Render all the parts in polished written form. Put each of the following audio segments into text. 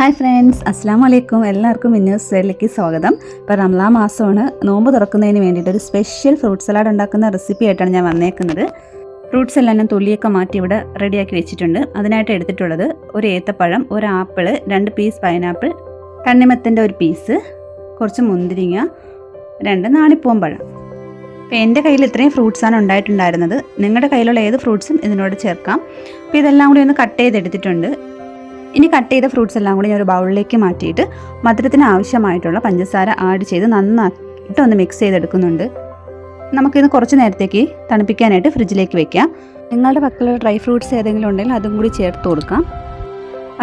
Hi friends, അസ്സാം വലൈക്കും. എല്ലാവർക്കും മിന്നൂസ് വേളിലേക്ക് സ്വാഗതം. ഇപ്പോൾ റംലാൻ മാസമാണ്. നോമ്പ് തുറക്കുന്നതിന് വേണ്ടിയിട്ട് ഒരു സ്പെഷ്യൽ ഫ്രൂട്ട് സലാഡ് ഉണ്ടാക്കുന്ന റെസിപ്പി ആയിട്ടാണ് ഞാൻ വന്നേക്കുന്നത്. ഫ്രൂട്ട്സ് എല്ലാം ഞാൻ തൊലിയൊക്കെ മാറ്റി ഇവിടെ റെഡിയാക്കി വെച്ചിട്ടുണ്ട്. അതിനായിട്ട് എടുത്തിട്ടുള്ളത് ഒരു ഏത്തപ്പഴം, ഒരു ആപ്പിള്, 2 പീസ് പൈനാപ്പിൾ, തണ്ണിമത്തൻ്റെ ഒരു പീസ്, കുറച്ച് മുന്തിരിങ്ങ, 2 നാണിപ്പൂവൻ. അപ്പോൾ എൻ്റെ കയ്യിൽ ഇത്രയും ഫ്രൂട്ട്സാണ് ഉണ്ടായിട്ടുണ്ടായിരുന്നത്. നിങ്ങളുടെ കയ്യിലുള്ള ഏത് ഫ്രൂട്ട്സും ഇതിനോട് ചേർക്കാം. അപ്പോൾ ഇതെല്ലാം കൂടി ഒന്ന് കട്ട് ചെയ്തെടുത്തിട്ടുണ്ട്. ഇനി കട്ട് ചെയ്ത ഫ്രൂട്ട്സ് എല്ലാം കൂടി ഞാൻ ഒരു ബൗളിലേക്ക് മാറ്റിയിട്ട് മധുരത്തിന് ആവശ്യമായിട്ടുള്ള പഞ്ചസാര ആഡ് ചെയ്ത് നന്നായിട്ട് ഒന്ന് മിക്സ് ചെയ്തെടുക്കുന്നുണ്ട്. നമുക്കിത് കുറച്ച് നേരത്തേക്ക് തണുപ്പിക്കാനായിട്ട് ഫ്രിഡ്ജിലേക്ക് വെക്കാം. നിങ്ങളുടെ പക്കലുള്ള ഡ്രൈ ഫ്രൂട്ട്സ് ഏതെങ്കിലും ഉണ്ടെങ്കിൽ അതും കൂടി ചേർത്ത് കൊടുക്കാം.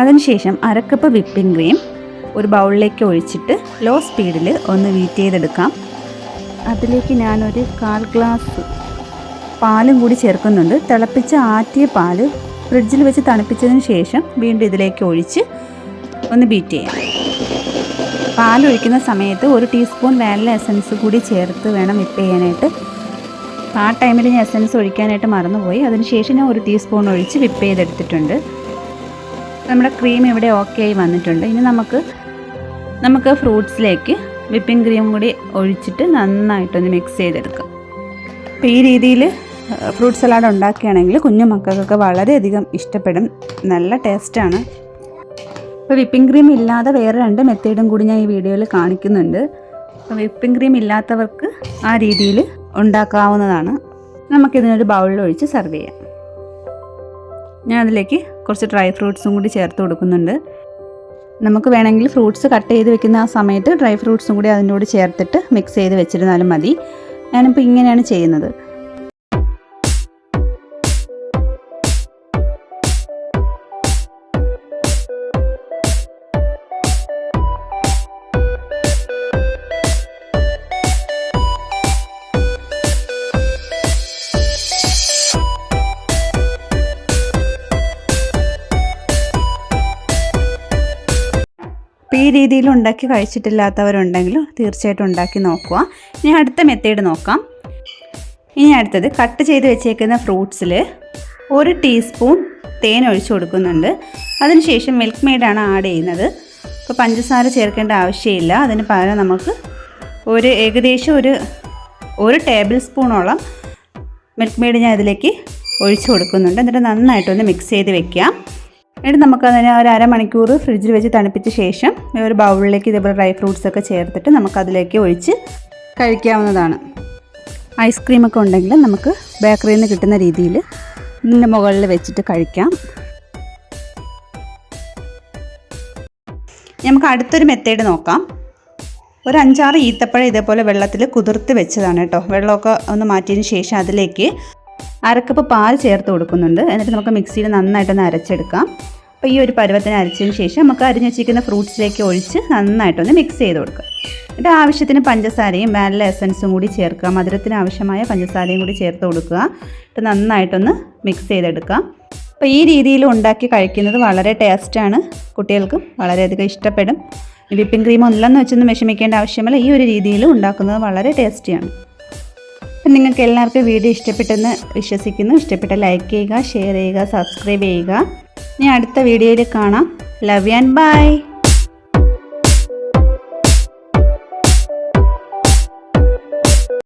അതിനുശേഷം 1/2 കപ്പ് വിപ്പിംഗ് ക്രീം ഒരു ബൗളിലേക്ക് ഒഴിച്ചിട്ട് ലോ സ്പീഡിൽ ഒന്ന് വീറ്റ് ചെയ്തെടുക്കാം. അതിലേക്ക് ഞാനൊരു 1/4 ഗ്ലാസ് പാലും കൂടി ചേർക്കുന്നുണ്ട്. തിളപ്പിച്ച് ആറ്റിയ പാല് ഫ്രിഡ്ജിൽ വെച്ച് തണുപ്പിച്ചതിന് ശേഷം വീണ്ടും ഇതിലേക്ക് ഒഴിച്ച് ഒന്ന് ബീറ്റ് ചെയ്യാം. പാലൊഴിക്കുന്ന സമയത്ത് 1 ടീസ്പൂൺ വാനില എസൻസ് കൂടി ചേർത്ത് വേണം വിപ്പ് ചെയ്യാനായിട്ട്. ആ ടൈമിൽ ഞാൻ എസൻസ് ഒഴിക്കാനായിട്ട് മറന്നുപോയി. അതിനുശേഷം ഞാൻ 1 ടീസ്പൂൺ ഒഴിച്ച് വിപ്പ് ചെയ്തെടുത്തിട്ടുണ്ട്. നമ്മുടെ ക്രീം ഇവിടെ ഓക്കെ ആയി വന്നിട്ടുണ്ട്. ഇനി നമുക്ക് ഫ്രൂട്ട്സിലേക്ക് വിപ്പിംഗ് ക്രീം കൂടി ഒഴിച്ചിട്ട് നന്നായിട്ടൊന്ന് മിക്സ് ചെയ്തെടുക്കാം. അപ്പോൾ ഈ രീതിയിൽ ഫ്രൂട്ട് സലാഡ് ഉണ്ടാക്കുകയാണെങ്കിൽ കുഞ്ഞു മക്കൾക്കൊക്കെ വളരെയധികം ഇഷ്ടപ്പെടും. നല്ല ടേസ്റ്റാണ്. ഇപ്പോൾ വിപ്പിംഗ് ക്രീം ഇല്ലാതെ വേറെ 2 മെത്തേഡും കൂടി ഞാൻ ഈ വീഡിയോയിൽ കാണിക്കുന്നുണ്ട്. അപ്പോൾ വിപ്പിംഗ് ക്രീം ഇല്ലാത്തവർക്ക് ആ രീതിയിൽ ഉണ്ടാക്കാവുന്നതാണ്. നമുക്കിതിനൊരു ബൗളിൽ ഒഴിച്ച് സെർവ് ചെയ്യാം. ഞാൻ അതിലേക്ക് കുറച്ച് ഡ്രൈ ഫ്രൂട്ട്സും കൂടി ചേർത്ത് കൊടുക്കുന്നുണ്ട്. നമുക്ക് വേണമെങ്കിൽ ഫ്രൂട്ട്സ് കട്ട് ചെയ്ത് വെക്കുന്ന ആ സമയത്ത് ഡ്രൈ ഫ്രൂട്ട്സും കൂടി അതിൻ്റെ കൂടെ ചേർത്തിട്ട് മിക്സ് ചെയ്ത് വെച്ചിരുന്നാലും മതി. ഞാനിപ്പോൾ ഇങ്ങനെയാണ് ചെയ്യുന്നത്. ഈ രീതിയിൽ ഉണ്ടാക്കി കഴിച്ചിട്ടില്ലാത്തവരുണ്ടെങ്കിൽ തീർച്ചയായിട്ടും ഉണ്ടാക്കി നോക്കുക. ഇനി അടുത്ത മെത്തേഡ് നോക്കാം. ഇനി അടുത്തത് കട്ട് ചെയ്ത് വെച്ചേക്കുന്ന ഫ്രൂട്ട്സിൽ 1 ടീസ്പൂൺ തേൻ ഒഴിച്ചു കൊടുക്കുന്നുണ്ട്. അതിനുശേഷം മിൽക്ക് മെയ്ഡാണ് ആഡ് ചെയ്യുന്നത്. ഇപ്പോൾ പഞ്ചസാര ചേർക്കേണ്ട ആവശ്യമില്ല. അതിന് പകരം നമുക്ക് ഏകദേശം ഒരു ടേബിൾ സ്പൂണോളം മിൽക്ക് മെയ്ഡ് ഞാൻ ഇതിലേക്ക് ഒഴിച്ചു കൊടുക്കുന്നുണ്ട്. എന്നിട്ട് നന്നായിട്ടൊന്ന് മിക്സ് ചെയ്ത് വെക്കാം. എന്നിട്ട് നമുക്കതിനെ ഒരു അരമണിക്കൂർ ഫ്രിഡ്ജിൽ വെച്ച് തണുപ്പിച്ച ശേഷം ഒരു ബൗളിലേക്ക് ഇതേപോലെ ഡ്രൈ ഫ്രൂട്ട്സൊക്കെ ചേർത്തിട്ട് നമുക്കതിലേക്ക് ഒഴിച്ച് കഴിക്കാവുന്നതാണ്. ഐസ്ക്രീമൊക്കെ ഉണ്ടെങ്കിൽ നമുക്ക് ബേക്കറിയിൽ നിന്ന് കിട്ടുന്ന രീതിയിൽ ഇതിൻ്റെ മുകളിൽ വെച്ചിട്ട് കഴിക്കാം. നമുക്ക് അടുത്തൊരു മെത്തേഡ് നോക്കാം. ഒരു 5-6 ഈത്തപ്പഴം ഇതേപോലെ വെള്ളത്തിൽ കുതിർത്ത് വെച്ചതാണ് കേട്ടോ. വെള്ളമൊക്കെ ഒന്ന് മാറ്റിയതിന് ശേഷം അതിലേക്ക് 1/2 കപ്പ് പാൽ ചേർത്ത് കൊടുക്കുന്നുണ്ട്. എന്നിട്ട് നമുക്ക് മിക്സിയിൽ നന്നായിട്ടൊന്ന് അരച്ചെടുക്കാം. അപ്പോൾ ഈ ഒരു പരുവത്തിന് അരച്ചതിന് ശേഷം നമുക്ക് അരിഞ്ഞ് വെച്ചിരിക്കുന്ന ഫ്രൂട്ട്സിലേക്ക് ഒഴിച്ച് നന്നായിട്ടൊന്ന് മിക്സ് ചെയ്ത് കൊടുക്കുക. എന്നിട്ട് ആവശ്യത്തിന് പഞ്ചസാരയും വാനില എസൻസും കൂടി ചേർക്കുക. മധുരത്തിന് ആവശ്യമായ പഞ്ചസാരയും കൂടി ചേർത്ത് കൊടുക്കുക. എന്നിട്ട് നന്നായിട്ടൊന്ന് മിക്സ് ചെയ്തെടുക്കാം. അപ്പോൾ ഈ രീതിയിൽ ഉണ്ടാക്കി കഴിക്കുന്നത് വളരെ ടേസ്റ്റാണ്. കുട്ടികൾക്കും വളരെയധികം ഇഷ്ടപ്പെടും. വിപ്പിംഗ് ക്രീം ഒന്നില്ലെന്ന് വെച്ചൊന്നും വിഷമിക്കേണ്ട ആവശ്യമില്ല. ഈ ഒരു രീതിയിൽ ഉണ്ടാക്കുന്നത് വളരെ ടേസ്റ്റിയാണ്. നിങ്ങൾക്ക് എല്ലാവർക്കും വീഡിയോ ഇഷ്ടപ്പെട്ടെന്ന് വിശ്വസിക്കുന്നു. ഇഷ്ടപ്പെട്ട ലൈക്ക് ചെയ്യുക, ഷെയർ ചെയ്യുക, സബ്സ്ക്രൈബ് ചെയ്യുക. ഇനി അടുത്ത വീഡിയോയിൽ കാണാം. Love you and by.